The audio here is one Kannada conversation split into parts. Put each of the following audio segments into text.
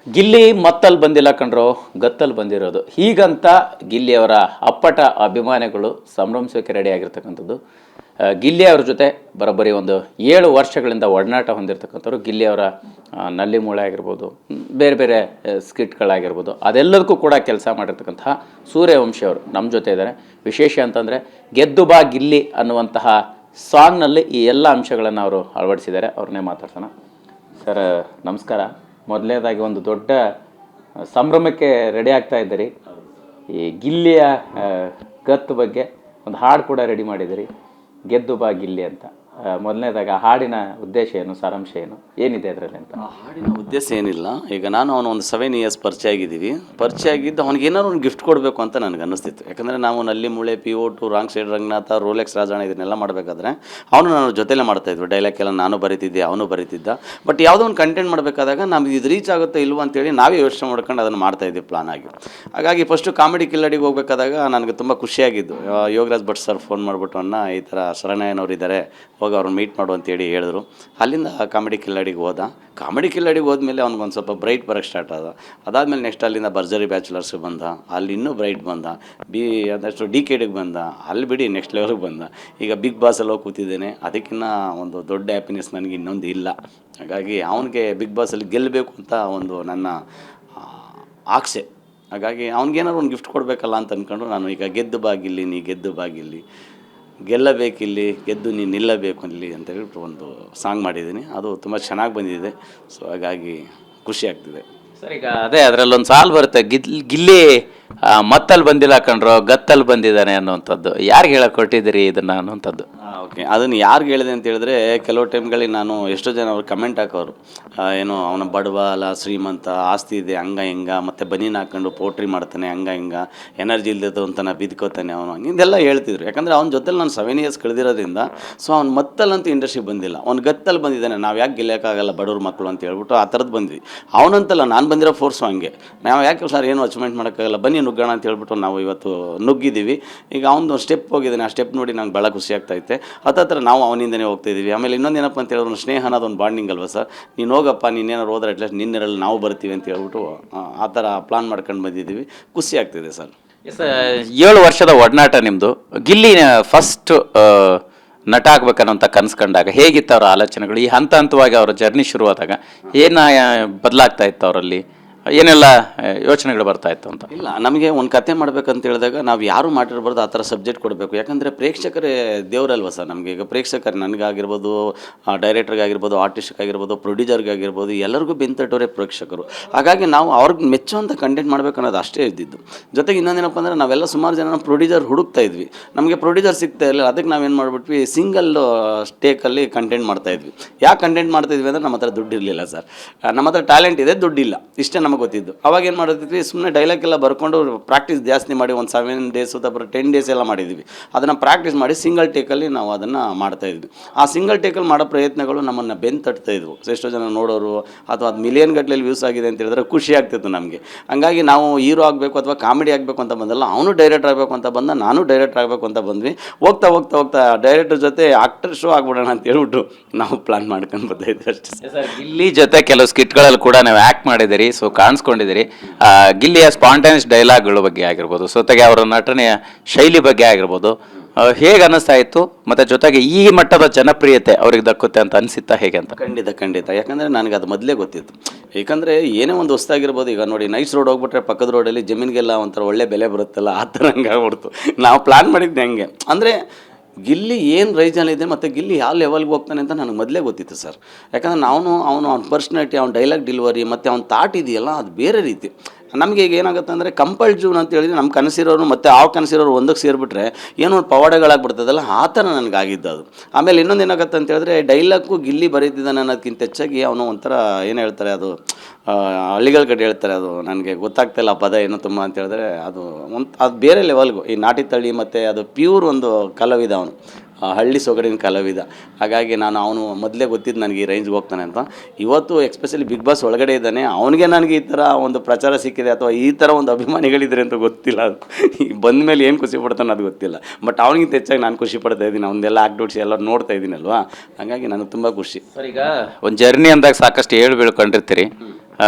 ಗಿಲ್ಲಿ ಮತ್ತಲ್ಲಿ ಬಂದಿಲ್ಲ ಕಣ್ರೋ, ಗತ್ತಲ್ಲಿ ಬಂದಿರೋದು. ಹೀಗಂತ ಗಿಲ್ಲಿಯವರ ಅಪ್ಪಟ ಅಭಿಮಾನಿಗಳು ಸಂಭ್ರಮಿಸೋಕೆ ರೆಡಿ ಆಗಿರ್ತಕ್ಕಂಥದ್ದು. ಗಿಲ್ಲಿ ಅವ್ರ ಜೊತೆ ಬರೋಬ್ಬರಿ ಒಂದು 7 ವರ್ಷಗಳಿಂದ ಒಡನಾಟ ಹೊಂದಿರತಕ್ಕಂಥವ್ರು. ಗಿಲ್ಲಿಯವರ ನಲ್ಲಿ ಮೂಳೆ ಆಗಿರ್ಬೋದು, ಬೇರೆ ಬೇರೆ ಸ್ಕಿಟ್ಗಳಾಗಿರ್ಬೋದು, ಅದೆಲ್ಲದಕ್ಕೂ ಕೂಡ ಕೆಲಸ ಮಾಡಿರ್ತಕ್ಕಂತಹ ಸೂರ್ಯವಂಶಿ ಅವರು ನಮ್ಮ ಜೊತೆ ಇದ್ದಾರೆ. ವಿಶೇಷ ಅಂತಂದರೆ ಗೆದ್ದು ಬಾ ಗಿಲ್ಲಿ ಅನ್ನುವಂತಹ ಸಾಂಗ್ನಲ್ಲಿ ಈ ಎಲ್ಲ ಅಂಶಗಳನ್ನು ಅವರು ಅಳವಡಿಸಿದ್ದಾರೆ. ಅವ್ರನ್ನೇ ಮಾತಾಡ್ಸೋಣ. ಸರ್ ನಮಸ್ಕಾರ. ಮೊದಲನೇದಾಗಿ ಒಂದು ದೊಡ್ಡ ಸಂಭ್ರಮಕ್ಕೆ ರೆಡಿ ಆಗ್ತಾ ಇದ್ದೀರಿ. ಈ ಗಿಲ್ಲಿಯ ಗತ್ತು ಬಗ್ಗೆ ಒಂದು ಹಾಡು ಕೂಡ ರೆಡಿ ಮಾಡಿದ್ದೀರಿ, ಗೆದ್ದು ಬಾ ಗಿಲ್ಲಿ ಅಂತ. ಮೊದಲನೇದಾಗಿ ಆ ಹಾಡಿನ ಉದ್ದೇಶ ಏನು, ಸಾರಾಂಶ ಏನು, ಏನಿದೆ ಅದರಲ್ಲಿ ಅಂತ? ಆ ಹಾಡಿನ ಉದ್ದೇಶ ಏನಿಲ್ಲ. ಈಗ ನಾನು ಅವನು ಒಂದು 7 ಇಯರ್ಸ್ ಪರಿಚಯ ಆಗಿದ್ದೀವಿ. ಪರಿಚಯ ಆಗಿದ್ದು ಅವ್ನಿಗೆ ಏನಾದ್ರು ಒಂದು ಗಿಫ್ಟ್ ಕೊಡಬೇಕು ಅಂತ ನನಗೆ ಅನ್ನಿಸ್ತಿತ್ತು. ಯಾಕಂದರೆ ನಾವು ನಲ್ಲಿ ಮೂಳೆ, PO2, wrong side Ranganatha, Rolex Rajanna ಇದನ್ನೆಲ್ಲ ಮಾಡಬೇಕಾದ್ರೆ ಅವನು ನಾನು ಜೊತೆಲೇ ಮಾಡ್ತಾಯಿದ್ವಿ. ಡೈಲಾಗ್ ಎಲ್ಲ ನಾನು ಬರೀತಿದ್ದೆ, ಅವನು ಬರೀತಿದ್ದ. ಬಟ್ ಯಾವುದೋ ಒಂದು ಕಂಟೆಂಟ್ ಮಾಡಬೇಕಾದಾಗ ನಮ್ಗೆ ಇದು ರೀಚ್ ಆಗುತ್ತೋ ಇಲ್ವೋ ಅಂತೇಳಿ ನಾವೇ ಯೋಚನೆ ಮಾಡ್ಕೊಂಡು ಅದನ್ನು ಮಾಡ್ತಾಯಿದ್ವಿ ಪ್ಲಾನ್ ಆಗಿ. ಹಾಗಾಗಿ ಫಸ್ಟು ಕಾಮಿಡಿ ಕಿಲ್ಲಡಿಗೆ ಹೋಗ್ಬೇಕಾದಾಗ ನನಗೆ ತುಂಬ ಖುಷಿಯಾಗಿದ್ದು. ಯೋಗರಾಜ್ ಭಟ್ ಸರ್ ಫೋನ್ ಮಾಡಿಬಿಟ್ಟು ಈ ಥರ ಶರಣಯ್ಯನವ್ರು ಇದ್ದಾರೆ, ಹೋಗಿ ಅವ್ರನ್ನ ಮೀಟ್ ಮಾಡು ಅಂತೇಳಿ ಹೇಳಿದ್ರು. ಅಲ್ಲಿಂದ ಕಾಮಿಡಿ ಕಿಲ್ಲಡಿಗೆ ಹೋದ. ಕಾಮಿಡಿ ಕಿಲ್ಲಡಿಗೆ ಹೋದ್ಮೇಲೆ ಅವ್ನಿಗೊಂದು ಸ್ವಲ್ಪ ಬ್ರೈಟ್ ಬರೋಕ್ಕೆ ಸ್ಟಾರ್ಟ್ ಆದ. ಅದಾದಮೇಲೆ ನೆಕ್ಸ್ಟ್ ಅಲ್ಲಿಂದ ಭರ್ಜರಿ ಬ್ಯಾಚುಲರ್ಸ್ಗೆ ಬಂದ, ಅಲ್ಲಿ ಇನ್ನೂ ಬ್ರೈಟ್ ಬಂದ. ಅದಷ್ಟು DKDಗೆ ಬಂದ, ಅಲ್ಲಿ ಬಿಡಿ ನೆಕ್ಸ್ಟ್ ಲೆವೆಲ್ಗೆ ಬಂದ. ಈಗ ಬಿಗ್ ಬಾಸಲ್ಲಿ ಹೋಗಿ ಕೂತಿದ್ದೇನೆ. ಅದಕ್ಕಿಂತ ಒಂದು ದೊಡ್ಡ ಹ್ಯಾಪಿನೆಸ್ ನನಗೆ ಇನ್ನೊಂದು ಇಲ್ಲ. ಹಾಗಾಗಿ ಅವನಿಗೆ ಬಿಗ್ ಬಾಸಲ್ಲಿ ಗೆಲ್ಲಬೇಕು ಅಂತ ಒಂದು ನನ್ನ ಆಸೆ. ಹಾಗಾಗಿ ಅವ್ನಿಗೇನಾದ್ರು ಒಂದು ಗಿಫ್ಟ್ ಕೊಡಬೇಕಲ್ಲ ಅಂತ ಅಂದ್ಕೊಂಡು ನಾನು ಈಗ ಗೆದ್ದು ಬಾಗಿಲ್ಲಿ ನೀ ಗೆದ್ದು ಬಾಗಿಲ್ಲಿ, ಗೆಲ್ಲಬೇಕಿಲ್ಲಿ ಗೆದ್ದು ನೀನು ನಿಲ್ಲಬೇಕು ಇಲ್ಲಿ ಅಂತ ಹೇಳ್ಬಿಟ್ಟು ಒಂದು ಸಾಂಗ್ ಮಾಡಿದ್ದೀನಿ. ಅದು ತುಂಬ ಚೆನ್ನಾಗಿ ಬಂದಿದೆ. ಸೊ ಹಾಗಾಗಿ ಖುಷಿ ಆಗ್ತಿದೆ ಸರ್. ಈಗ ಅದೇ ಅದರಲ್ಲೊಂದು ಸಾಲು ಬರುತ್ತೆ, ಗಿಲ್ಲಿ ಮತ್ತಲ್ಲಿ ಬಂದಿಲ್ಲ ಕಣ್ರೋ, ಗತ್ತಲ್ಲಿ ಬಂದಿದ್ದಾನೆ ಅನ್ನುವಂಥದ್ದು. ಯಾರಿಗೆ ಹೇಳಕ್ಕೆ ಕೊಟ್ಟಿದ್ದೀರಿ ಇದನ್ನು ಅನ್ನುವಂಥದ್ದು? ಓಕೆ, ಅದನ್ನು ಯಾರಿಗೆ ಹೇಳಿದೆ ಅಂತ ಹೇಳಿದ್ರೆ, ಕೆಲವು ಟೈಮ್ಗಳಿಗೆ ನಾನು ಎಷ್ಟೋ ಜನ ಅವ್ರು ಕಮೆಂಟ್ ಹಾಕೋರು, ಏನು ಅವನ ಬಡವ ಅಲ್ಲ ಶ್ರೀಮಂತ, ಆಸ್ತಿ ಇದೆ, ಹಂಗ ಹಿಂಗ, ಮತ್ತು ಬನೀನು ಹಾಕೊಂಡು ಪೋಟ್ರಿ ಮಾಡ್ತಾನೆ, ಹಂಗ ಹಿಂಗ, ಎನರ್ಜಿ ಇಲ್ದಿದ್ದು ಅಂತ ಬಿದ್ಕೋತಾನೆ ಅವನು, ಇದೆಲ್ಲ ಹೇಳ್ತಿದ್ರು. ಯಾಕಂದರೆ ಅವ್ನ ಜೊತೆಲಿ ನಾನು 7 ಇಯರ್ಸ್ ಕಳೆದಿರೋದ್ರಿಂದ. ಸೊ ಅವ್ನು ಮತ್ತಲ್ಲಂತೂ ಇಂಡಸ್ಟ್ರಿಗೆ ಬಂದಿಲ್ಲ, ಅವ್ನು ಗತ್ತಲ್ಲಿ ಬಂದಿದ್ದಾನೆ. ನಾವು ಯಾಕೆ ಗೆಲ್ಲಕ್ಕಾಗಲ್ಲ ಬಡವ್ರ ಮಕ್ಕಳು ಅಂತ ಹೇಳ್ಬಿಟ್ಟು ಆ ಥರದ್ದು ಬಂದ್ವಿ. ಅವನಂತಲ್ಲ, ನಾನು ಬಂದಿರೋ ಫೋರ್ಸು ಹಂಗೆ. ನಾವು ಯಾಕೆ ಸರ್ ಏನು ಅಚೀವ್ಮೆಂಟ್ ಮಾಡೋಕ್ಕಾಗಲ್ಲ, ಬನ್ನಿ ನುಗ್ಗೋಣ ಅಂತ ಹೇಳ್ಬಿಟ್ಟು ನಾವು ಇವತ್ತು ನುಗ್ಗಿದ್ದೀವಿ. ಈಗ ಅವನು ಸ್ಟೆಪ್ ಹೋಗಿದ್ದಾನೆ, ಆ ಸ್ಟೆಪ್ ನೋಡಿ ನಂಗೆ ಭಾಳ ಖುಷಿ ಆಗ್ತಾಯಿತ್ತೆ. ಹತ್ತತ್ರ ನಾವು ಅವನಿಂದನೇ ಹೋಗ್ತಾಯಿದ್ದೀವಿ. ಆಮೇಲೆ ಇನ್ನೊಂದು ಏನಪ್ಪ ಅಂತ ಹೇಳಿದ್ರು, ಸ್ನೇಹ ಅನ್ನೋದು ಒಂದು ಬಾಂಡಿಂಗ್ ಅಲ್ವ ಸರ್. ನೀನು ಹೋಗಪ್ಪ, ನೀನೇನಾರು ಹೋದ್ರೆ ಅಟ್ಲೀಸ್ಟ್ ನಿನ್ನೆರಲ್ಲಿ ನಾವು ಬರ್ತೀವಿ ಅಂತ ಹೇಳ್ಬಿಟ್ಟು ಆ ಥರ ಪ್ಲಾನ್ ಮಾಡ್ಕೊಂಡು ಬಂದಿದ್ದೀವಿ. ಖುಷಿ ಆಗ್ತಿದೆ ಸರ್. 7 ವರ್ಷದ ಒಡನಾಟ ನಿಮ್ಮದು. ಗಿಲ್ಲಿ ಫಸ್ಟ್ ನಟ ಆಗ್ಬೇಕನ್ನೋಂಥ ಕನಸ್ಕೊಂಡಾಗ ಹೇಗಿತ್ತು ಅವರ ಆಲೋಚನೆಗಳು? ಈ ಹಂತ ಹಂತವಾಗಿ ಅವರ ಜರ್ನಿ ಶುರುವಾದಾಗ ಏನು ಬದಲಾಗ್ತಾ ಇತ್ತು ಅವರಲ್ಲಿ, ಏನೆಲ್ಲ ಯೋಚನೆಗಳು ಬರ್ತಾ ಇತ್ತು ಅಂತ? ಇಲ್ಲ, ನಮಗೆ ಒಂದು ಕತೆ ಮಾಡ್ಬೇಕಂತ ಹೇಳಿದಾಗ ನಾವು ಯಾರು ಮಾಡಿರ್ಬಾರ್ದು ಆ ಥರ ಸಬ್ಜೆಕ್ಟ್ ಕೊಡಬೇಕು. ಯಾಕಂದರೆ ಪ್ರೇಕ್ಷಕರೇ ದೇವರಲ್ವ ಸರ್ ನಮಗೆ. ಈಗ ಪ್ರೇಕ್ಷಕರು ನನಗಾಗಿರ್ಬೋದು, ಡೈರೆಕ್ಟ್ರಿಗಾಗಿರ್ಬೋದು, ಆರ್ಟಿಸ್ಟ್ಗಾಗಿರ್ಬೋದು, ಪ್ರೊಡ್ಯೂಸರ್ಗಾಗಿರ್ಬೋದು, ಎಲ್ಲರಿಗೂ ಬೆಂತಟ್ಟೋರೇ ಪ್ರೇಕ್ಷಕರು. ಹಾಗಾಗಿ ನಾವು ಅವ್ರಿಗೆ ಮೆಚ್ಚುವಂಥ ಕಂಟೆಂಟ್ ಮಾಡಬೇಕು ಅನ್ನೋದು ಅಷ್ಟೇ ಇದ್ದಿದ್ದು. ಜೊತೆಗೆ ಇನ್ನೊಂದೇನಪ್ಪ ಅಂದರೆ, ನಾವೆಲ್ಲ ಸುಮಾರು ಜನ ಪ್ರೊಡ್ಯೂಸರ್ ಹುಡುಕ್ತಾ ಇದ್ವಿ, ನಮಗೆ ಪ್ರೊಡ್ಯೂಸರ್ ಸಿಗ್ತಾ ಇರಲಿಲ್ಲ. ಅದಕ್ಕೆ ನಾವೇನು ಮಾಡಿಬಿಟ್ವಿ, ಸಿಂಗಲ್ ಟೇಕಲ್ಲಿ ಕಂಟೆಂಟ್ ಮಾಡ್ತಾಯಿದ್ವಿ. ಯಾಕೆ ಕಂಟೆಂಟ್ ಮಾಡ್ತಾಯಿದ್ವಿ ಅಂದರೆ, ನಮ್ಮ ಹತ್ರ ದುಡ್ಡು ಇರಲಿಲ್ಲ ಸರ್. ನಮ್ಮ ಹತ್ರ ಟ್ಯಾಲೆಂಟ್ ಇದೆ, ದುಡ್ಡಿಲ್ಲ, ಇಷ್ಟೇ ನಮಗೆ ಗೊತ್ತಿದ್ದು. ಅವಾಗ ಏನು ಮಾಡಿದ್ವಿ, ಸುಮ್ಮನೆ ಡೈಲಾಗ್ ಎಲ್ಲ ಬರ್ಕೊಂಡು ಪ್ರಾಕ್ಟೀಸ್ ಜಾಸ್ತಿ ಮಾಡಿ ಒಂದು 7 ಡೇಸ್ ಅಥವಾ 10 ಡೇಸ್ ಎಲ್ಲ ಮಾಡಿದ್ವಿ. ಅದನ್ನು ಪ್ರಾಕ್ಟೀಸ್ ಮಾಡಿ ಸಿಂಗಲ್ ಟೇಕಲ್ಲಿ ನಾವು ಅದನ್ನು ಮಾಡ್ತಾಯಿದ್ವಿ. ಆ ಸಿಂಗಲ್ ಟೇಕಲ್ಲಿ ಮಾಡೋ ಪ್ರಯತ್ನಗಳು ನಮ್ಮನ್ನು ಬೆಂತಟ್ತಾ ಇದ್ವು. ಎಷ್ಟೋ ಜನ ನೋಡೋರು, ಅಥವಾ ಅದು ಮಿಲಿಯನ್ ಗಟ್ಟಲೆಯಲ್ಲಿ ವ್ಯೂಸ್ ಆಗಿದೆ ಅಂತ ಹೇಳಿದ್ರೆ ಖುಷಿ ಆಗ್ತಿತ್ತು ನಮಗೆ. ಹಂಗಾಗಿ ನಾವು ಹೀರೋ ಆಗಬೇಕು ಅಥವಾ ಕಾಮಿಡಿ ಆಗಬೇಕು ಅಂತ ಬಂದಲ್ಲ, ಅವನು ಡೈರೆಕ್ಟರ್ ಆಗಬೇಕು ಅಂತ ಬಂದ, ನಾನು ಡೈರೆಕ್ಟರ್ ಆಗಬೇಕು ಅಂತ ಬಂದ್ವಿ. ಹೋಗ್ತಾ ಹೋಗ್ತಾ ಹೋಗ್ತಾ ಡೈರೆಕ್ಟರ್ ಜೊತೆ ಆಕ್ಟರ್ ಶೋ ಆಗ್ಬಿಡೋಣ ಅಂತ ಹೇಳ್ಬಿಟ್ಟು ನಾವು ಪ್ಲಾನ್ ಮಾಡ್ಕೊಂಡು ಬರ್ತಾಯಿದ್ವಿ ಅಷ್ಟೇ ಸರ್. ಗಿಲ್ಲಿ ಜೊತೆ ಕೆಲವು ಸ್ಕಿಟ್ಗಳಲ್ಲಿ ಕೂಡ ನೀವು ಆ್ಯಕ್ಟ್ ಮಾಡಿದ್ದೀರಿ, ಸೊ ಕಾಣಿಸ್ಕೊಂಡಿದ್ದೀರಿ. ಗಿಲ್ಲಿಯ ಸ್ಪಾಂಟೇನಿಯಸ್ ಡೈಲಾಗ್ಗಳ ಬಗ್ಗೆ ಆಗಿರ್ಬೋದು, ಜೊತೆಗೆ ಅವರ ನಟನೆಯ ಶೈಲಿ ಬಗ್ಗೆ ಆಗಿರ್ಬೋದು, ಹೇಗೆ ಅನ್ನಿಸ್ತಾ ಇತ್ತು? ಮತ್ತು ಜೊತೆಗೆ ಈ ಮಟ್ಟದ ಜನಪ್ರಿಯತೆ ಅವ್ರಿಗೆ ದಕ್ಕುತ್ತೆ ಅಂತ ಅನಿಸುತ್ತಾ, ಹೇಗೆ ಅಂತ? ಖಂಡಿತ. ಯಾಕಂದರೆ ನನಗೆ ಅದು ಮೊದಲೇ ಗೊತ್ತಿತ್ತು. ಏಕೆಂದರೆ ಏನೇ ಒಂದು ಹೊಸ್ತಾಗಿರ್ಬೋದು, ಈಗ ನೋಡಿ ನೈಸ್ ರೋಡ್ ಹೋಗ್ಬಿಟ್ರೆ ಪಕ್ಕದ ರೋಡಲ್ಲಿ ಜಮೀನಿಗೆಲ್ಲ ಒಂಥರ ಒಳ್ಳೆ ಬೆಲೆ ಬರುತ್ತಲ್ಲ, ಆ ಥರ ಹಂಗೆ ಆಗ್ಬಿಡ್ತು. ನಾವು ಪ್ಲ್ಯಾನ್ ಮಾಡಿದ್ದೆ ಹಂಗೆ. ಅಂದರೆ ಗಿಲ್ಲಿ ಏನು ರೈಜಲ್ಲಿದೆ ಮತ್ತು ಗಿಲ್ಲಿ ಯಾವ ಲೆವೆಲ್ಗೆ ಹೋಗ್ತಾನೆ ಅಂತ ನನಗೆ ಮೊದಲೇ ಗೊತ್ತಿತ್ತು ಸರ್. ಯಾಕಂದರೆ ಅವನ ಪರ್ಸ್ನಾಲಿಟಿ, ಅವ್ನ ಡೈಲಾಗ್ ಡೆಲಿವರಿ ಮತ್ತು ಅವ್ನ ಥಾಟ್ ಇದೆಯಲ್ಲ, ಅದು ಬೇರೆ ರೀತಿ. ನಮಗೆ ಈಗ ಏನಾಗುತ್ತೆ ಅಂದರೆ, ಕಂಪಲ್ಡ್ ಜೂನ್ ಅಂತ ಹೇಳಿದ್ರೆ ನಮ್ಮ ಕನಸಿರೋರು ಮತ್ತು ಆ ಕನಸಿರೋರು ಒಂದಕ್ಕೆ ಸೇರಿಬಿಟ್ರೆ ಏನೋ ಒಂದು ಪವಾಡಗಳಾಗ್ಬಿಡ್ತದಲ್ಲ, ಆ ಥರ ನನಗಾಗಿದ್ದು ಅದು. ಆಮೇಲೆ ಇನ್ನೊಂದು ಏನಾಗುತ್ತೆ ಅಂತ ಹೇಳಿದ್ರೆ, ಡೈಲಾಗು ಗಿಲ್ಲಿ ಬರೀತಿದ್ದಾನೆ ಅನ್ನೋದಕ್ಕಿಂತ ಹೆಚ್ಚಾಗಿ ಅವನು ಒಂಥರ ಏನು ಹೇಳ್ತಾರೆ, ಅದು ಹಳ್ಳಿಗಳ ಕಡೆ ಹೇಳ್ತಾರೆ, ಅದು ನನಗೆ ಗೊತ್ತಾಗ್ತಾಯಿಲ್ಲ ಪದ ಏನು ತುಂಬ ಅಂತ ಹೇಳಿದ್ರೆ, ಅದು ಬೇರೆ ಲೆವೆಲ್ಗು. ಈ ನಾಟಿ ತಳಿ ಮತ್ತು ಅದು ಪ್ಯೂರ್ ಒಂದು ಕಲಾವಿದ ಅವನು, ಹಳ್ಳಿ ಸೊಗಡಿನ ಕಲಾವಿದ. ಹಾಗಾಗಿ ಅವನು ಮೊದಲೇ ಗೊತ್ತಿದ್ದು ನನಗೆ ಈ ರೇಂಜ್ಗೆ ಹೋಗ್ತಾನೆ ಅಂತ. ಇವತ್ತು ಎಕ್ಸ್ಪೆಷಲಿ ಬಿಗ್ ಬಾಸ್ ಒಳಗಡೆ ಇದ್ದಾನೆ, ಅವನಿಗೆ ನನಗೆ ಈ ಥರ ಒಂದು ಪ್ರಚಾರ ಸಿಕ್ಕಿದೆ ಅಥವಾ ಈ ಥರ ಒಂದು ಅಭಿಮಾನಿಗಳಿದ್ದಾರೆ ಅಂತ ಗೊತ್ತಿಲ್ಲ. ಅದು ಬಂದ ಮೇಲೆ ಏನು ಖುಷಿ ಪಡ್ತಾನೆ ಅದು ಗೊತ್ತಿಲ್ಲ. ಬಟ್ ಅವನಿಗಿಂತ ಹೆಚ್ಚಾಗಿ ನಾನು ಖುಷಿ ಪಡ್ತಾ ಇದ್ದೀನಿ, ಅವನ್ನೆಲ್ಲ ಆಕ್ಟಿವಿಟೀಸ್ ಎಲ್ಲ ನೋಡ್ತಾ ಇದ್ದೀನಲ್ವಾ, ಹಾಗಾಗಿ ನನಗೆ ತುಂಬ ಖುಷಿ ಸರ್. ಈಗ ಒಂದು ಜರ್ನಿ ಅಂದಾಗ ಸಾಕಷ್ಟು ಏಳು ಬೀಳ್ಕೊಂಡಿರ್ತೀರಿ.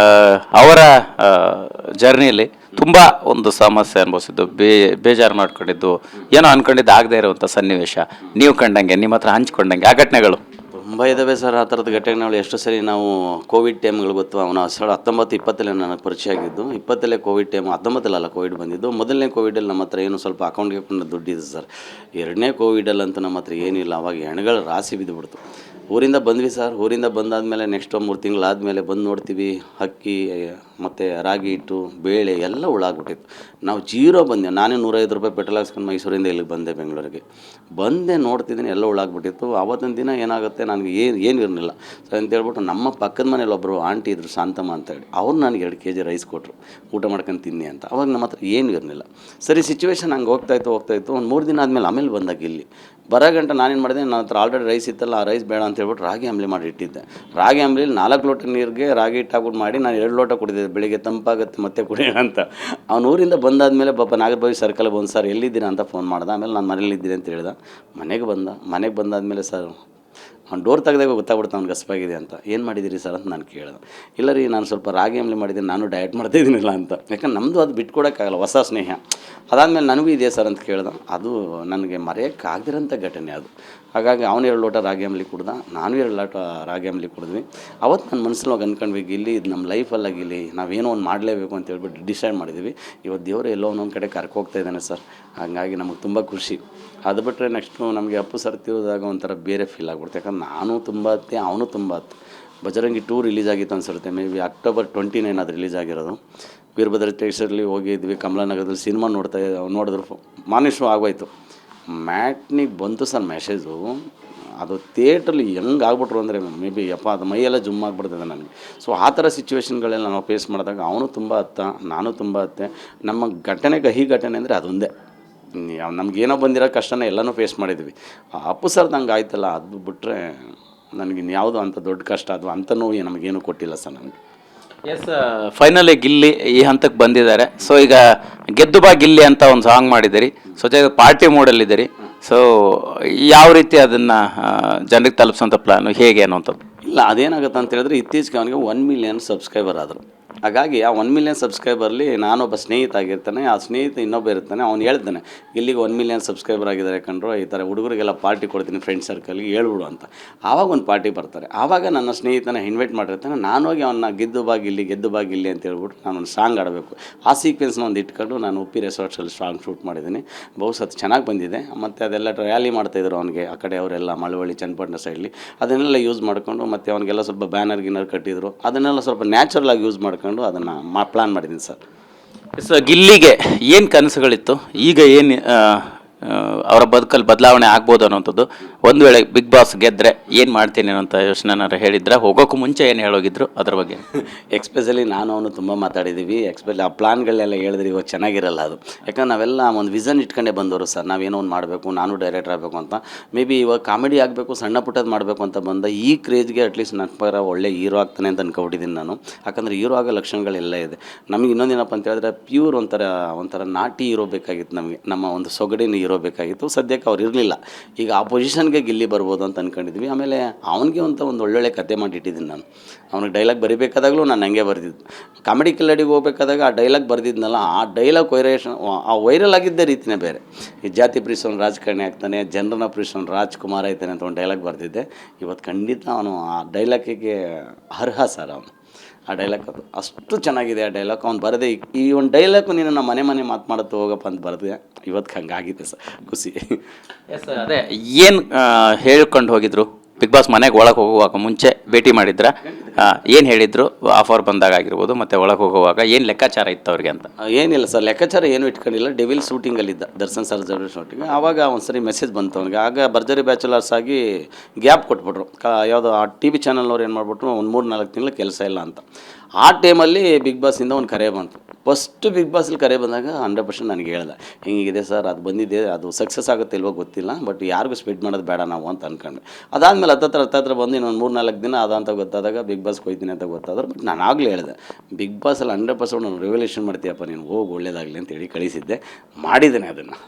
ಅವರ ಜರ್ನಿಯಲ್ಲಿ ತುಂಬ ಒಂದು ಸಮಸ್ಯೆ ಅನುಭವಿಸಿದ್ದು, ಬೇಜಾರು ಮಾಡ್ಕೊಂಡಿದ್ದು, ಏನೋ ಅನ್ಕೊಂಡಿದ್ದು ಆಗದೆ ಇರುವಂಥ ಸನ್ನಿವೇಶ ನೀವು ಕಂಡಂಗೆ, ನಿಮ್ಮ ಹತ್ರ ಹಂಚ್ಕೊಂಡಂಗೆ ಆ ಘಟನೆಗಳು ತುಂಬ ಇದ್ದಾವೆ ಸರ್. ಆ ಥರದ ಘಟನೆಗಳು ಎಷ್ಟು ಸರಿ ನಾವು ಕೋವಿಡ್ ಟೈಮ್ಗಳು ಗೊತ್ತು. ಅವನು 19-20 ನನಗೆ ಪರಿಚಯ ಆಗಿದ್ದು. 20 ಕೋವಿಡ್ ಟೈಮ್, 19 ಕೋವಿಡ್ ಬಂದಿದ್ದು. ಮೊದಲನೇ ಕೋವಿಡಲ್ಲಿ ನಮ್ಮ ಹತ್ರ ಏನು ಸ್ವಲ್ಪ ಅಕೌಂಟ್ಗೆ ದುಡ್ಡಿದೆ ಸರ್. ಎರಡನೇ ಕೋವಿಡಲ್ಲಂತೂ ನಮ್ಮ ಹತ್ರ ಏನಿಲ್ಲ. ಅವಾಗ ಹೆಣಗಳು ರಾಶಿ ಬಿದ್ದುಬಿಡ್ತು. ಊರಿಂದ ಬಂದ್ವಿ ಸರ್. ಊರಿಂದ ಬಂದಾದಮೇಲೆ ನೆಕ್ಸ್ಟ್ 3 ತಿಂಗಳಾದಮೇಲೆ ಬಂದು ನೋಡ್ತೀವಿ, ಅಕ್ಕಿ ಮತ್ತು ರಾಗಿ ಹಿಟ್ಟು, ಬೇಳೆ ಎಲ್ಲ ಹುಳಾಗ್ಬಿಟ್ಟಿತ್ತು. ನಾವು ಜೀರೋ ಬಂದೆ. ನಾನೇ 150 ರೂಪಾಯಿ ಪೆಟ್ರೋಲ್ ಹಾಕ್ಸ್ಕೊಂಡು ಮೈಸೂರಿಂದ ಇಲ್ಲಿಗೆ ಬಂದೆ, ಬೆಂಗಳೂರಿಗೆ ಬಂದೆ. ನೋಡ್ತಿದ್ದೀನಿ ಎಲ್ಲ ಹುಳಾಗ್ಬಿಟ್ಟಿತ್ತು. ಆವತ್ತಿನ ದಿನ ಏನಾಗುತ್ತೆ, ನನಗೆ ಏನು ಇರಲಿಲ್ಲ ಸರ್ ಅಂತೇಳ್ಬಿಟ್ಟು ನಮ್ಮ ಪಕ್ಕದ ಮನೇಲಿ ಒಬ್ಬರು ಆಂಟಿ ಇದ್ದರು, ಶಾಂತಮ್ಮ ಅಂತೇಳಿ, ಅವ್ರು ನನಗೆ 2 kg ರೈಸ್ ಕೊಟ್ಟರು, ಊಟ ಮಾಡ್ಕೊಂಡು ತಿನ್ನಿ ಅಂತ. ಅವಾಗ ನಮ್ಮ ಹತ್ರ ಏನು ಇರಲಿಲ್ಲ ಸರಿ. ಸಿಚುವೇಶನ್ ಹಂಗೆ ಹೋಗ್ತಾಯಿತ್ತು. ಒಂದು 3 ದಿನ ಆಮೇಲೆ ಬಂದಾಗ ಇಲ್ಲಿ ಬರೋ ಗಂಟೆ ನಾನೇನು ಮಾಡಿದೆ, ನನ್ನ ಹತ್ರ ಆಲ್ರೆಡಿ ರೈಸ್ ಇತ್ತಲ್ಲ, ಆ ರೈಸ್ ಬೇಡ ಅಂತ ಹೇಳ್ಬಿಟ್ಟು ರಾಗಿ ಅಂಬ್ಲಿ ಮಾಡಿ ಇಟ್ಟಿದ್ದೆ. ರಾಗಿ ಅಂಬ್ಲಿಲಿ 4 ಲೋಟ ನೀರಿಗೆ ರಾಗಿ ಹಿಟ್ಟಾಗ್ಬಿಟ್ಟು ಮಾಡಿ ನಾನು 2 ಲೋಟ ಕುಡಿದಿದ್ದೆ. ಬೆಳಿಗ್ಗೆ ತಂಪಾಗುತ್ತೆ ಮತ್ತೆ ಕುಡಿಯೋಣ ಅಂತ. ಅವ್ನು ಊರಿಂದ ಬಂದಾದಮೇಲೆ ಪಾಪ ನಾಗರಬಾವಿ ಸರ್ಕಲ್ ಬಂದು, ಸರ್ ಎಲ್ಲಿದ್ದೀರಾ ಅಂತ ಫೋನ್ ಮಾಡ್ದೆ. ಆಮೇಲೆ ನಾನು ಮನೇಲಿದ್ದೀನಿ ಅಂತ ಹೇಳ್ದೆ. ಮನೆಗೆ ಬಂದಾದಮೇಲೆ ಸರ್ ಅವ್ನು ಡೋರ್ ತೆಗೆದಾಗ ಗೊತ್ತಾಗ್ಬಿಡ್ತು ಅವ್ನಿಗೆ ಹಸ್ವಾಗಿದೆ ಅಂತ. ಏನು ಮಾಡಿದ್ದೀರಿ ಸರ್ ಅಂತ ನಾನು ಕೇಳಿದೆ. ಇಲ್ಲ ರೀ, ನಾನು ಸ್ವಲ್ಪ ರಾಗಿ ಅಂಬ್ಲಿ ಮಾಡಿದ್ದೀನಿ, ನಾನು ಡಯಟ್ ಮಾಡ್ತಾಯಿದ್ದೀನಿಲ್ಲ ಅಂತ. ಯಾಕಂದ್ರೆ ನಮ್ಮದು ಅದು ಬಿಟ್ಕೊಡೋಕ್ಕಾಗಲ್ಲ, ಹೊಸ ಸ್ನೇಹ. ಅದಾದಮೇಲೆ ನನಗೂ ಇದೆ ಸರ್ ಅಂತ ಕೇಳ್ದೆ. ಅದು ನನಗೆ ಮರೆಯೋಕ್ಕಾಗದಿರೋಂಥ ಘಟನೆ ಅದು. ಹಾಗಾಗಿ ಅವನು 2 ಲೋಟ ರಾಗಿ ಅಂಬ್ಲಿ ಕುಡ್ದ, ನಾನು 2 ಲೋಟ ರಾಗಿ ಅಂಬ್ಲಿ ಕುಡಿದ್ವಿ. ಅವತ್ತು ನನ್ನ ಮನಸ್ಸಲ್ಲಿ ಹೋಗಿ ಅಂದ್ಕೊಂಡ್ವಿ, ಗಿಲ್ಲಿ ಇದು ನಮ್ಮ ಲೈಫಲ್ಲಾಗಿಲ್ಲಿ ನಾವೇನೋ ಒಂದು ಮಾಡಲೇಬೇಕು ಅಂತ ಹೇಳ್ಬಿಟ್ಟು ಡಿಸೈಡ್ ಮಾಡಿದ್ವಿ. ಇವತ್ತು ದೇವರು ಎಲ್ಲೋ ಒಂದೊಂದು ಕಡೆ ಕರ್ಕೋಗ್ತಾ ಇದ್ದಾನೆ ಸರ್. ಹಾಗಾಗಿ ನಮಗೆ ತುಂಬ ಖುಷಿ. ಅದು ಬಿಟ್ಟರೆ ನೆಕ್ಸ್ಟು ನಮಗೆ ಅಪ್ಪು ಸರ್ ತೀರಿದಾಗ ಒಂಥರ ಬೇರೆ ಫೀಲ್ ಆಗ್ಬಿಡ್ತು. ಯಾಕಂದ್ರೆ ನಾನು ತುಂಬ ಹತ್ತೆ, ಅವನು ತುಂಬ ಹತ್ತು. ಬಜರಂಗಿ 2 ರಿಲೀಸ್ ಆಗಿತ್ತು ಅನ್ಸುತ್ತೆ, ಮೇ ಬಿ October 29 ಅದು ರಿಲೀಸ್ ಆಗಿರೋದು. ವೀರಭದ್ರ ಥಿಯೇಟರ್ಲಿ ಹೋಗಿದ್ವಿ, ಕಮಲಾನಗರದಲ್ಲಿ ಸಿನಿಮಾ ನೋಡಿದ್ರು. ಮಾರ್ನಿಂಗ್ ಶೋ ಆಗೋಯ್ತು. ಮ್ಯಾಟ್ನಿಗೆ ಬಂತು ಸರ್ ಮೆಸೇಜು. ಅದು ಥಿಯೇಟ್ರಲ್ಲಿ ಹೆಂಗೆ ಆಗ್ಬಿಟ್ರು ಅಂದರೆ ಮೇ ಬಿ ಅದು ಮೈಯೆಲ್ಲ ಜುಮ್ ಆಗಿಬಿಡ್ತದೆ ನನಗೆ. ಸೊ ಆ ಥರ ಸಿಚುವೇಶನ್ಗಳೆಲ್ಲ ನಾವು ಫೇಸ್ ಮಾಡಿದಾಗ ಅವನು ತುಂಬ ಹತ್ತ, ನಾನು ತುಂಬ ಹತ್ತೆ. ನಮ್ಮ ಘಟನೆ ಘಟನೆ ಅಂದರೆ ಅದೊಂದೇ. ನಮಗೇನೋ ಬಂದಿರೋ ಕಷ್ಟನ ಎಲ್ಲನೂ ಫೇಸ್ ಮಾಡಿದ್ವಿ. ಅಪ್ಪು ಸರ್ದು ಹಂಗೆ ಆಯ್ತಲ್ಲ, ಅದು ಬಿಟ್ಟರೆ ನನಗಿನ್ಯಾವುದೋ ಅಂಥ ದೊಡ್ಡ ಕಷ್ಟ ಅದು ಅಂಥ ನೋವು ನಮಗೇನು ಕೊಟ್ಟಿಲ್ಲ ಸರ್ ನನಗೆ. ಎಸ್, ಫೈನಲಿ ಗಿಲ್ಲಿ ಈ ಹಂತಕ್ಕೆ ಬಂದಿದ್ದಾರೆ. ಸೊ ಈಗ ಗೆದ್ದು ಬಾ ಗಿಲ್ಲಿ ಅಂತ ಒಂದು ಸಾಂಗ್ ಮಾಡಿದ್ದೀರಿ. So party ಮೋಡಲ್ಲಿದ್ದೀರಿ. ಸೊ ಯಾವ ರೀತಿ ಅದನ್ನು ಜನರಿಗೆ ತಲುಪಿಸೋಂಥ ಪ್ಲಾನು ಹೇಗೆ ಅನ್ನೋಂಥದ್ದು? ಇಲ್ಲ, ಅದೇನಾಗುತ್ತೆ ಅಂತ ಹೇಳಿದ್ರೆ ಇತ್ತೀಚೆಗೆ ಅವನಿಗೆ 1 ಮಿಲಿಯನ್ ಸಬ್ಸ್ಕ್ರೈಬರ್ ಆದರು. ಹಾಗಾಗಿ ಆ 1 ಮಿಲಿಯನ್ ಸಬ್ಸ್ಕ್ರೈಬರ್ಲಿ ನಾನೊಬ್ಬ ಸ್ನೇಹಿತ ಆಗಿರ್ತಾನೆ, ಆ ಸ್ನೇಹಿತ ಇನ್ನೊಬ್ಬ ಇರ್ತಾನೆ. ಅವ್ನು ಹೇಳ್ತಾನೆ, ಇಲ್ಲಿಗೆ 1 ಮಿಲಿಯನ್ ಸಬ್ಸ್ಕ್ರೈಬರ್ ಆಗಿದ್ದಾರೆ ಕಂಡ್ರು, ಈ ಥರ ಹುಡುಗರಿಗೆಲ್ಲ ಪಾರ್ಟಿ ಕೊಡ್ತೀನಿ ಫ್ರೆಂಡ್ ಸರ್ಕಲ್ಗೆ, ಹೇಳ್ಬಿಡು ಅಂತ. ಆವಾಗ ಒಂದು ಪಾರ್ಟಿ ಬರ್ತಾರೆ. ಆವಾಗ ನನ್ನ ಸ್ನೇಹಿತನ ಇನ್ವೈಟ್ ಮಾಡಿರ್ತಾನೆ. ನಾನು ಹೋಗಿ ಅವನ್ನ ಗೆದ್ದು ಬಾ ಗಿಲ್ಲಿ ಅಂತ ಹೇಳ್ಬಿಟ್ಟು ನಾನೊಂದು ಸಾಂಗ್ ಆಡಬೇಕು. ಆ ಸೀಕ್ವೆನ್ಸ್ನ ಒಂದು ಇಟ್ಕೊಂಡು ನಾನು ಉಪ್ಪಿ ರೆಸಾರ್ಟ್ಸಲ್ಲಿ ಸಾಂಗ್ ಶೂಟ್ ಮಾಡಿದ್ದೀನಿ. ಬಹುಶಃ ಚೆನ್ನಾಗಿ ಬಂದಿದೆ. ಮತ್ತು ಅದೆಲ್ಲ ರ್ಯಾಲಿ ಮಾಡ್ತಾಯಿದ್ರು ಅವನಿಗೆ, ಆ ಕಡೆ ಅವರೆಲ್ಲ ಮಳವಳ್ಳಿ ಚನ್ನಪಟ್ಟಣ ಸೈಡ್ಲಿ ಅದನ್ನೆಲ್ಲ ಯೂಸ್ ಮಾಡಿಕೊಂಡು, ಮತ್ತು ಅವನಿಗೆಲ್ಲ ಸ್ವಲ್ಪ ಬ್ಯಾನರ್ ಕಟ್ಟಿದ್ರು. ಅದನ್ನೆಲ್ಲ ಸ್ವಲ್ಪ ನ್ಯಾಚುರಲಾಗಿ ಯೂಸ್ ಮಾಡ್ಕೊಂಡು ಅದನ್ನು ಪ್ಲಾನ್ ಮಾಡಿದ್ದೀನಿ ಸರ್. ಗಿಲ್ಲಿಗೆ ಏನು ಕನಸುಗಳಿತ್ತು, ಈಗ ಏನು ಅವರ ಬದುಕಲ್ಲಿ ಬದಲಾವಣೆ ಆಗ್ಬೋದು ಅನ್ನೋಂಥದ್ದು? ಒಂದು ವೇಳೆ ಬಿಗ್ ಬಾಸ್ ಗೆದ್ದರೆ ಏನು ಮಾಡ್ತೀನಿ ಅನ್ನೋಂಥ ಯೋಚನೆನಾರು ಹೇಳಿದ್ರೆ, ಹೋಗೋಕ್ಕೂ ಮುಂಚೆ ಏನು ಹೇಳೋಗಿದ್ರು ಅದ್ರ ಬಗ್ಗೆ? ಎಕ್ಸ್ಪೆಷಲಿ ನಾನು ಅವನು ತುಂಬ ಮಾತಾಡಿದ್ದೀವಿ. ಆ ಪ್ಲಾನ್ಗಳನ್ನೆಲ್ಲ ಹೇಳಿದ್ರೆ ಇವಾಗ ಚೆನ್ನಾಗಿರಲ್ಲ ಅದು. ಯಾಕಂದ್ರೆ ನಾವೆಲ್ಲ ಒಂದು ವಿಷನ್ ಇಟ್ಕೊಂಡೇ ಬಂದವರು ಸರ್. ನಾವೇನೋ ಒಂದು ಮಾಡಬೇಕು, ನಾನು ಡೈರೆಕ್ಟರ್ ಆಗಬೇಕು ಅಂತ. ಮೇ ಬಿ ಇವಾಗ ಕಾಮಿಡಿ ಆಗಬೇಕು, ಸಣ್ಣ ಪುಟ್ಟದ್ದು ಮಾಡಬೇಕು ಅಂತ ಬಂದ ಈ ಕ್ರೇಜ್ಗೆ ಅಟ್ಲೀಸ್ಟ್ ನನ್ನ ಪರ ಒಳ್ಳೆ ಹೀರೋ ಆಗ್ತಾನೆ ಅಂತ ಅನ್ಕೊಬಿಟ್ಟಿದ್ದೀನಿ ನಾನು. ಯಾಕಂದರೆ ಹೀರೋ ಆಗೋ ಲಕ್ಷಣಗಳೆಲ್ಲ ಇದೆ. ನಮಗೆ ಇನ್ನೊಂದೇನಪ್ಪ ಅಂತ ಹೇಳಿದ್ರೆ ಪ್ಯೂರ್ ಒಂಥರ ನಾಟಿ ಹೀರೋ ಬೇಕಾಗಿತ್ತು ನಮಗೆ. ನಮ್ಮ ಒಂದು ಸೊಗಡಿನ ಹೀರೋ ಬೇಕಾಗಿತ್ತು. ಸದ್ಯಕ್ಕೆ ಅವ್ರು ಇರಲಿಲ್ಲ. ಈಗ ಆ ಪೊಸಿಷನ್ಗೆ ಗಿಲ್ಲಿ ಬರ್ಬೋದು ಅಂತ ಅಂದ್ಕೊಂಡಿದ್ವಿ. ಆಮೇಲೆ ಅವನಿಗೆ ಒಂದು ಒಳ್ಳೊಳ್ಳೆ ಕತೆ ಮಾಡಿಟ್ಟಿದ್ದೀನಿ ನಾನು. ಅವ್ನಿಗೆ ಡೈಲಾಗ್ ಬರಿಬೇಕಾದಾಗಲೂ ನಾನು ಹಂಗೆ ಬರೆದಿದ್ದು. ಕಾಮಿಡಿ ಕಿಲ್ಲಡಿಗೆ ಹೋಗ್ಬೇಕಾದಾಗ ಆ ಡೈಲಾಗ್ ಬರೆದಿದ್ನಲ್ಲ, ಆ ಡೈಲಾಗ್ ವೈರಲ್ ಆಗಿದ್ದ ರೀತಿಯೇ ಬೇರೆ. ಈ ಜಾತಿ ಪ್ರೀಸೋನು ರಾಜಕಾರಣಿ ಆಗ್ತಾನೆ, ಜನರನ್ನ ಪ್ರೀಸೋನು ರಾಜ್ಕುಮಾರ್ ಆಯ್ತಾನೆ ಅಂತ ಒಂದು ಡೈಲಾಗ್ ಬರೆದಿದ್ದೆ. ಇವತ್ತು ಖಂಡಿತ ಅವನು ಆ ಡೈಲಾಗಿಗೆ ಅರ್ಹ ಸರ್. ಅವನು ಆ ಡೈಲಾಗ್ ಅದು ಅಷ್ಟು ಚೆನ್ನಾಗಿದೆ. ಆ ಡೈಲಾಗ್ ಅವ್ನು ಬರದೆ, ಈ ಒಂದು ಡೈಲಾಗು ನೀನು ನಮ್ಮ ಮನೆ ಮಾತು ಹೋಗಪ್ಪ ಅಂತ ಬರೆದೆ. ಇವತ್ತು ಹಂಗಾಗಿದೆ ಸರ್, ಖುಷಿ. ಎಸ್, ಅದೇ ಏನು ಹೇಳ್ಕೊಂಡು ಹೋಗಿದ್ರು ಬಿಗ್ ಬಾಸ್ ಮನೆಗೆ ಒಳಗೆ ಹೋಗುವಾಗ ಮುಂಚೆ ಭೇಟಿ ಮಾಡಿದ್ರ? ಏನು ಹೇಳಿದ್ರು ಆಫರ್ ಬಂದಾಗ ಆಗಿರ್ಬೋದು, ಮತ್ತು ಒಳಗೆ ಹೋಗುವಾಗ ಏನು ಲೆಕ್ಕಾಚಾರ ಇತ್ತು ಅವ್ರಿಗೆ ಅಂತ? ಏನಿಲ್ಲ ಸರ್, ಲೆಕ್ಕಾಚಾರ ಏನು ಇಟ್ಕೊಂಡಿಲ್ಲ. ಡೆವಿಲ್ ಶೂಟಿಂಗಲ್ಲಿದ್ದ, ದರ್ಶನ್ ಸರ್ ಶೂಟಿಂಗ್. ಆವಾಗ ಒಂದ್ಸರಿ ಮೆಸೇಜ್ ಬಂತು ಅವನಿಗೆ. ಆಗ ಭರ್ಜರಿ ಬ್ಯಾಚುಲರ್ಸ್ ಆಗಿ ಗ್ಯಾಪ್ ಕೊಟ್ಬಿಟ್ರು. ಯಾವುದೋ ಆ TV ಚಾನಲ್ನವ್ರು ಏನು ಮಾಡಿಬಿಟ್ರು, ಒಂದು 3-4 ತಿಂಗಳು ಕೆಲಸ ಇಲ್ಲ ಅಂತ. ಆ ಟೈಮಲ್ಲಿ ಬಿಗ್ ಬಾಸಿಂದ ಒಂದು ಕರೆ ಬಂತು. ಫಸ್ಟ್ ಬಿಗ್ ಬಾಸಲ್ಲಿ ಕರೆ ಬಂದಾಗ 100% ನನಗೆ ಹೇಳ್ದೆ, ಹಿಂಗಿದೆ ಸರ್, ಅದು ಬಂದಿದೆ, ಅದು ಸಕ್ಸಸ್ ಆಗುತ್ತೆ ಇಲ್ವೋ ಗೊತ್ತಿಲ್ಲ, ಬಟ್ ಯಾರಿಗೂ ಸ್ಪೆಡ್ ಮಾಡೋದು ಬೇಡ ನಾವು ಅಂತ ಅಂದ್ಕೊಂಡ್ವಿ. ಅದಾದಮೇಲೆ ಹತ್ತತ್ರ ಬಂದು ಇನ್ನೊಂದು 3-4 ದಿನ ಅದಂತ ಗೊತ್ತಾದಾಗ ಬಿಗ್ ಬಾಸ್ಗೆ ಹೋಗ್ತೀನಿ ಅಂತ ಗೊತ್ತಾದ್ರೆ, ಬಟ್ ನಾನು ಆಗಲೇ ಹೇಳಿದೆ, ಬಿಗ್ ಬಾಸಲ್ಲಿ 100% ನಾನು ರೆವಲ್ಯೂಷನ್ ಮಾಡ್ತೀಯಪ್ಪ ನೀನು, ಹೋಗಿ ಒಳ್ಳೇದಾಗಲಿ ಅಂತೇಳಿ ಕಳಿಸಿದ್ದೆ. ಮಾಡಿದ್ದೇನೆ ಅದನ್ನು.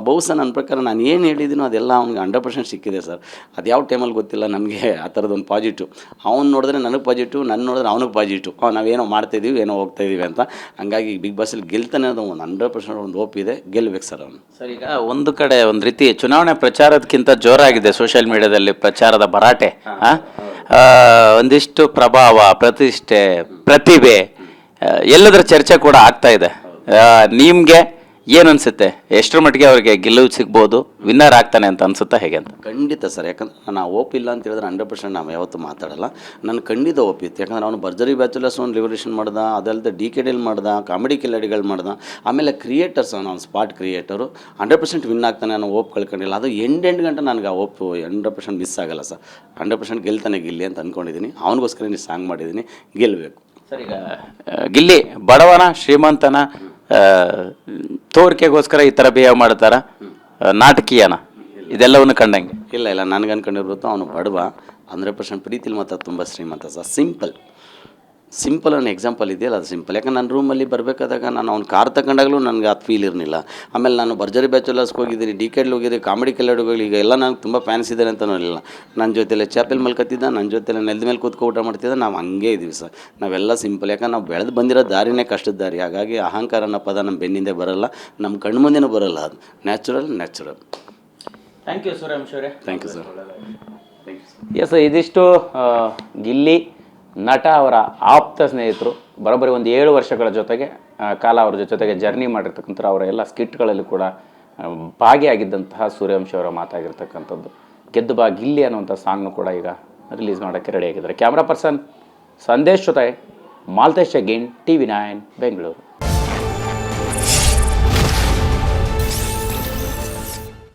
ಬಹುಶಃ ನನ್ನ ಪ್ರಕಾರ ನಾನು ಏನು ಹೇಳಿದ್ದೀನೋ ಅದೆಲ್ಲ ಅವ್ನಿಗೆ 100% ಸಿಕ್ಕಿದೆ ಸರ್. ಅದು ಯಾವ ಟೈಮಲ್ಲಿ ಗೊತ್ತಿಲ್ಲ, ನಮಗೆ ಆ ಥರದೊಂದು ಪಾಸಿಟಿವ್. ಅವ್ನು ನೋಡಿದ್ರೆ ನನಗೆ ಪಾಸಿಟಿವ್, ನನ್ನ ನೋಡಿದ್ರೆ ಅವ್ನಿಗೆ ಪಾಸಿಟಿವ್. ನಾವೇನೋ ಮಾಡ್ತಾಯಿದ್ದೀವಿ, ಏನೋ ಹೋಗ್ತಾಯಿದ್ದೀವಿ ಅಂತ. ಹಂಗಾಗಿ ಬಿಗ್ ಬಾಸಲ್ಲಿ ಗೆಲ್ತಾನೆ ಅನ್ನೋ ಒಂದು 100% ಒಂದು ಹೋಪ್ ಇದೆ, ಗೆಲ್ಬೇಕು ಸರ್ ಅವನು. ಸರ್, ಈಗ ಒಂದು ಕಡೆ ಒಂದು ರೀತಿ ಚುನಾವಣೆ ಪ್ರಚಾರದಕ್ಕಿಂತ ಜೋರಾಗಿದೆ ಸೋಷಿಯಲ್ ಮೀಡಿಯಾದಲ್ಲಿ ಪ್ರಚಾರದ ಭರಾಟೆ. ಒಂದಿಷ್ಟು ಪ್ರಭಾವ, ಪ್ರತಿಷ್ಠೆ, ಪ್ರತಿಭೆ ಎಲ್ಲದರ ಚರ್ಚೆ ಕೂಡ ಆಗ್ತಾ ಇದೆ. ನಿಮಗೆ ಏನು ಅನಿಸುತ್ತೆ? ಎಷ್ಟರ ಮಟ್ಟಿಗೆ ಅವ್ರಿಗೆ ಗೆಲುವು ಸಿಗ್ಬೋದು, ವಿನ್ನರ್ ಆಗ್ತಾನೆ ಅಂತ ಅನ್ಸುತ್ತಾ, ಹೇಗೆ ಅಂತ? ಖಂಡಿತ ಸರ್. ಯಾಕಂದ್ರೆ ನಾನು ಓಪ್ ಇಲ್ಲ ಅಂತ ಹೇಳಿದ್ರೆ 100% ನಾವು ಯಾವತ್ತೂ ಮಾತಾಡಲ್ಲ. ನಾನು ಖಂಡಿತ ಒಪ್ಪಿತ್ತು. ಯಾಕಂದ್ರೆ ಅವನು ಭರ್ಜರಿ ಬ್ಯಾಚುಲರ್ಸ್ ಒಂದು ರೆವಲ್ಯೂಷನ್ ಮಾಡ್ದ, ಅದಲ್ಲದೆ DKDL ಮಾಡ್ದ, ಕಾಮಿಡಿ ಕಿಲಾಡಿಗಳು ಮಾಡ್ದ, ಆಮೇಲೆ ಕ್ರಿಯೇಟರ್ಸ್ ಅವನು ಸ್ಪಾಟ್ ಕ್ರಿಯೇಟರು 100% ವಿನ್ ಆಗ್ತಾನೆ ಅನ್ನೋ ಓಪ್ ಕಳ್ಕೊಂಡಿಲ್ಲ. ಅದು ಎಂಡ್ ಗಂಟೆ ನನಗೆ ಆ ಓಪ್ 100% ಮಿಸ್ ಆಗಲ್ಲ ಸರ್. 100% ಗೆಲ್ತಾನೆ ಗಿಲ್ಲಿ ಅಂತ ಅಂದ್ಕೊಂಡಿದ್ದೀನಿ. ಅವನಿಗೋಸ್ಕರ ನೀವು ಸಾಂಗ್ ಮಾಡಿದ್ದೀನಿ, ಗೆಲ್ಲಬೇಕು ಸರ್. ಈಗ ಗಿಲ್ಲಿ ಬಡವನ ಶ್ರೀಮಂತನ ತೋರಿಕೆಗೋಸ್ಕರ ಈ ಥರ ಬಿಹೇವ್ ಮಾಡ್ತಾರ, ನಾಟಕೀಯನ ಇದೆಲ್ಲವನ್ನು ಕಂಡಂಗೆ? ಇಲ್ಲ, ನನಗೆ ಅನ್ಕೊಂಡಿರ್ಬೋದು ಅವನು ಬಡವ, 100% ಪ್ರೀತಿಲಿ ಮಾತ್ರ ತುಂಬ ಶ್ರೀಮಂತ ಸರ್. ಸಿಂಪಲ್ ಅನ್ನೋ ಎಕ್ಸಾಂಪಲ್ ಇದೆಯಲ್ಲ, ಅದು ಸಿಂಪಲ್. ಯಾಕಂದ್ರೆ ನನ್ನ ರೂಮಲ್ಲಿ ಬರಬೇಕಾದಾಗ ನಾನು ಅವ್ನು ಕಾರ್ ತಗೊಂಡಾಗಲೂ ನನಗೆ ಅದು ಫೀಲ್ ಇರಲಿಲ್ಲ. ಆಮೇಲೆ ನಾನು ಭರ್ಜರಿ ಬ್ಯಾಚುಲರ್ಸ್ಗೆ ಹೋಗಿದ್ದೀನಿ, DKDL ಹೋಗಿದ್ದೀನಿ, ಕಾಮಿಡಿ ಕಿಲಾಡಿಗಳು, ಈಗ ಎಲ್ಲ ನನಗೆ ತುಂಬ ಫ್ಯಾನ್ಸ್ ಇದ್ದಾರೆ ಅಂತಲೂ ಇಲ್ಲ. ನನ್ನ ಜೊತೆಲೆ ಚಾಪೆಲ್ ಮಲ್ಕತ್ತಿದ್ದ, ನನ್ನ ಜೊತೆಲೆ ನೆಲದ ಮೇಲೆ ಕೂತ್ಕೊ ಊಟ ಮಾಡ್ತಿದ್ದ. ನಾವು ಹಂಗೆ ಇದ್ದೀವಿ ಸರ್. ನಾವೆಲ್ಲ ಸಿಂಪಲ್. ಯಾಕಂದ್ರೆ ನಾವು ಬೆಳೆದು ಬಂದಿರೋ ದಾರಿನೇ ಕಷ್ಟದ ದಾರಿ. ಹಾಗಾಗಿ ಅಹಂಕಾರ ಅನ್ನೋ ಪದ ನಮ್ಮ ಬೆನ್ನಿಂದೆ ಬರೋಲ್ಲ, ನಮ್ಮ ಕಣ್ಮುಂದೆನೂ ಬರೋಲ್ಲ. ಅದು ನ್ಯಾಚುರಲ್. ಥ್ಯಾಂಕ್ ಯು ಸುರೇಶ್ ಅವರೇ. Thank you sir. ಎಸ್, ಇದಿಷ್ಟು ಗಿಲ್ಲಿ ನಟ ಅವರ ಆಪ್ತ ಸ್ನೇಹಿತರು. ಬರೋಬ್ಬರಿ ಒಂದು 7 ವರ್ಷಗಳ ಜೊತೆಗೆ ಕಾಲ ಅವ್ರ ಜೊತೆಗೆ ಜರ್ನಿ ಮಾಡಿರ್ತಕ್ಕಂಥ ಅವರ ಎಲ್ಲ ಸ್ಕಿಟ್ಗಳಲ್ಲಿ ಕೂಡ ಭಾಗಿಯಾಗಿದ್ದಂತಹ ಸೂರ್ಯವಂಶಿ ಅವರ ಮಾತಾಗಿರ್ತಕ್ಕಂಥದ್ದು. ಗೆದ್ದು ಬಾ ಗಿಲ್ಲಿ ಅನ್ನುವಂಥ ಸಾಂಗ್ನು ಕೂಡ ಈಗ ರಿಲೀಸ್ ಮಾಡೋಕ್ಕೆ ರೆಡಿಯಾಗಿದ್ದಾರೆ. ಕ್ಯಾಮ್ರಾ ಪರ್ಸನ್ ಸಂದೇಶ್ ಜೊತೆ ಮಾಲ್ತೇಶ್ ಅಗೇನ್, TV9 ಬೆಂಗಳೂರು.